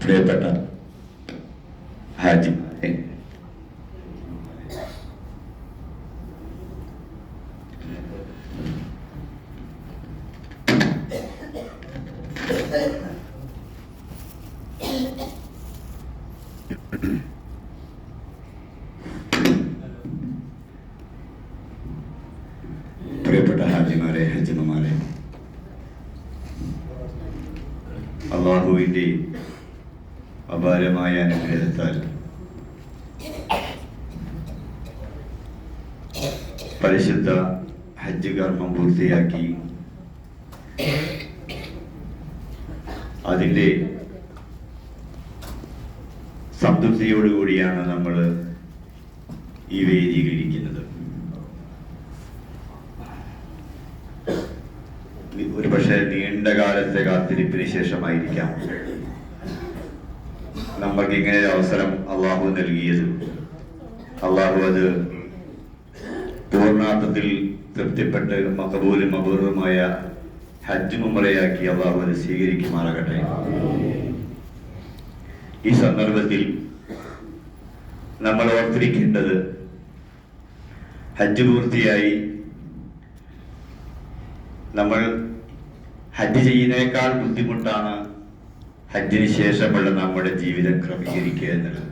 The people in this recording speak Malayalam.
പ്രിയപ്പെട്ട ഹാജിമാരെ, പ്രിയപ്പെട്ട ഹാജിമാരെ, ഹജ്ജിമാരെ, അള്ളാഹുവിൻ്റെ അപാരമായ അനുഗ്രഹത്താൽ പരിശുദ്ധ ഹജ്ജ് കർമ്മം പൂർത്തിയാക്കി അതിൻ്റെ സംതൃപ്തിയോടുകൂടിയാണ് നമ്മൾ ഈ വേദിയിൽ ഇരിക്കുന്നത്. ഒരു പക്ഷേ നീണ്ട കാലത്തെ കാത്തിരിപ്പിന് ശേഷമായിരിക്കാം നമ്മൾക്ക് ഇങ്ങനെ ഒരു അവസരം അള്ളാഹു നൽകിയത്. അള്ളാഹു അത് പൂർണ്ണാർത്ഥത്തിൽ തൃപ്തിപ്പെട്ട് മഖബൂലും മബൂറുമായ ഹജ്ജ് ഉംറയാക്കി അള്ളാഹു അത് സ്വീകരിക്കുമാറാകട്ടെ. ഈ സന്ദർഭത്തിൽ നമ്മൾ ഓർത്തിരിക്കേണ്ടത്, ഹജ്ജ് പൂർത്തിയായി നമ്മൾ ഹജ്ജ് ചെയ്യുന്നതിനേക്കാൾ ബുദ്ധിമുട്ടാണ് ഹജ്ജിന് ശേഷമുള്ള നമ്മുടെ ജീവിതം ക്രമീകരിക്കുക എന്നുള്ളത്.